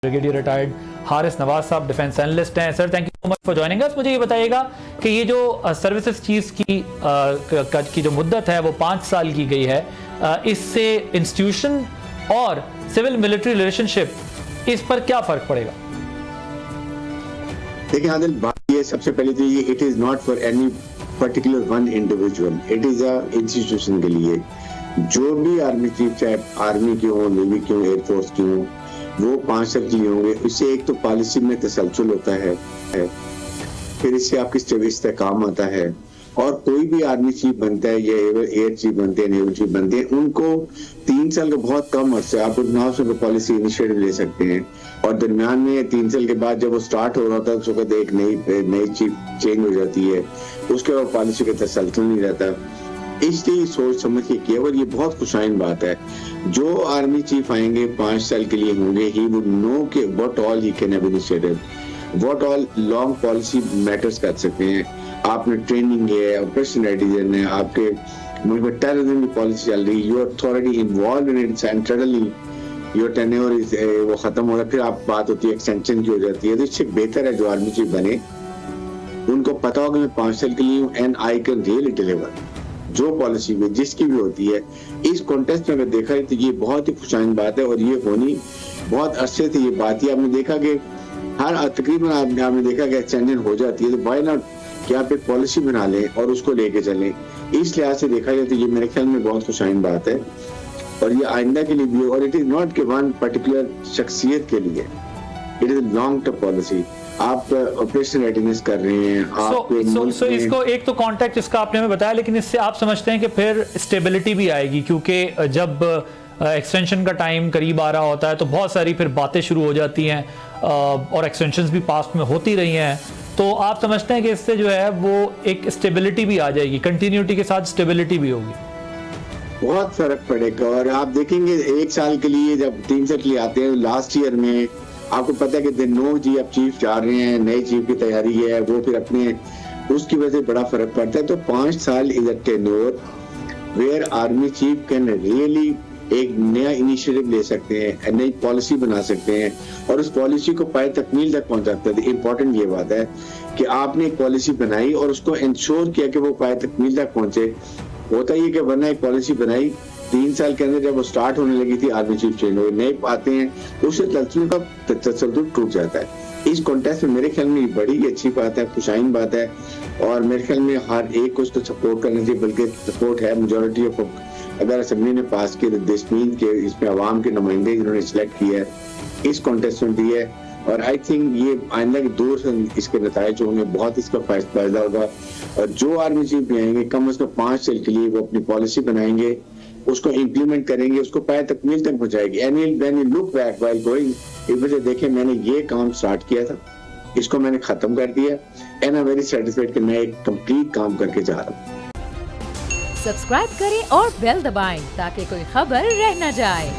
Brigadier retired Haris Nawaz साहब defence analyst हैं। Sir thank you so much for joining us. मुझे ये बताइएगा कि ये जो सर्विसेज चीफ की जो मुद्दत है वो 5 साल की गई है, इससे इंस्टीट्यूशन और सिविल मिलिट्री रिलेशनशिप इस पर क्या फर्क पड़ेगा? देखिए आदिल, बात ये सबसे पहले तो ये it is not for any particular one individual, it is a institution के लिए। जो भी आर्मी चीफ, चाहे आर्मी की हो, नेवी की हो, एयरफोर्स की हो, वो 5 साल के लिए होंगे। इससे एक तो पॉलिसी में तसलसल होता है, फिर इससे आपकी इस्तेकाम आता है। और कोई भी आर्मी चीफ बनता है या एयर चीफ बनते हैं, नेवल चीफ बनते हैं, उनको 3 साल का बहुत कम अर्से आप उनसे पॉलिसी इनिशिएटिव ले सकते हैं। और दरमियान में 3 साल के बाद जब वो स्टार्ट हो रहा था उस वक्त एक नई चीफ चेंज हो जाती है, उसके बाद पॉलिसी का तसलसल नहीं रहता। इसलिए सोच समझ के किया, और ये बहुत खुशाइन बात है। जो आर्मी चीफ आएंगे 5 साल के लिए होंगे, ही वुड नो कि what all he can have initiated, what all long policy matters कर सकते हैं। आपने ट्रेनिंग है, ऑपरेशन रेडीनेस है, आपके मुल्क में टेररिज्म की पॉलिसी चल रही है, you are already involve in it and suddenly your tenure वो खत्म हो रहा है, फिर आप बात होती है एक्सटेंशन की हो जाती है। तो इससे बेहतर है जो आर्मी चीफ बने उनको पता होगा मैं 5 साल के लिए हूँ and I can really deliver जो पॉलिसी में जिसकी भी होती है। इस कॉन्टेस्ट में अगर देखा है तो ये बहुत ही खुशाइन बात है, और ये होनी बहुत अरसे से ये बात ही आपने देखा कि हर तकरीबन आपने देखा कि एक्सटेंशन हो जाती है, तो वाई नॉट कि आप एक पॉलिसी बना लें और उसको लेके चलें। इस लिहाज से देखा जाए तो ये मेरे ख्याल में बहुत खुशाइन बात है, और ये आइंदा के लिए भी। और इट इज नॉट कि वन पर्टिकुलर शख्सियत के लिए, it is long term policy. आप ऑपरेशन रेडीनेस कर रहे हैं, सो इसको एक तो कॉन्टेक्ट इसका आपने हमें बताया, लेकिन इससे आप समझते हैं कि फिर स्टेबिलिटी भी आएगी, क्योंकि जब एक्सटेंशन का टाइम करीब आ रहा होता है तो बहुत सारी फिर बातें शुरू हो जाती हैं, और एक्सटेंशंस भी पास्ट में होती रही हैं। तो आप समझते हैं कि इससे जो है वो एक स्टेबिलिटी भी आ जाएगी, कंटिन्यूटी के साथ स्टेबिलिटी भी होगी? बहुत फर्क पड़ेगा। और आप देखेंगे 1 साल के लिए जब 3 साल के लिए आते हैं, लास्ट ईयर में आपको पता है कि नो जी अब चीफ जा रहे हैं, नए चीफ की तैयारी है, वो फिर अपने उसकी वजह से बड़ा फर्क पड़ता है। तो 5 साल is a tenure where army chief can really एक नया इनिशिएटिव ले सकते हैं, नई पॉलिसी बना सकते हैं, और उस पॉलिसी को पाए तकमील तक पहुंचा सकते हैं। इंपॉर्टेंट ये बात है कि आपने एक पॉलिसी बनाई और उसको इंश्योर किया कि वो पाए तकमील तक पहुंचे। होता ही है कि वरना एक पॉलिसी बनाई 3 साल के अंदर जब वो स्टार्ट होने लगी थी, आर्मी चीफ चेंज हुए, नए आते हैं, उससे तसलसल टूट जाता है। इस कॉन्टेस्ट में मेरे ख्याल में ये बड़ी अच्छी बात है, खुशाइन बात है, और मेरे ख्याल में हर एक को इसको सपोर्ट करना चाहिए, बल्कि सपोर्ट है। मेजोरिटी ऑफ अगर असेंबली ने पास किया तो दिस मीन के इसमें अवाम के नुमाइंदे जिन्होंने सिलेक्ट किया है इस कॉन्टेस्ट में दिए, और आई थिंक ये आइंदा के दौर से इसके नताइज होंगे, बहुत इसका फायदा होगा। और जो आर्मी चीफ भी आएंगे कम अज कम 5 साल के लिए वो अपनी पॉलिसी बनाएंगे, उसको इम्प्लीमेंट करेंगे, उसको पाए तकमील तक पहुंचाएगी। And when you look back while going, एक वजह देखें मैंने ये काम स्टार्ट किया था, इसको मैंने खत्म कर दिया, and I am very satisfied कि मैं एक कंप्लीट काम करके जा रहा हूँ। सब्सक्राइब करें और बेल दबाएं ताकि कोई खबर रह न जाए।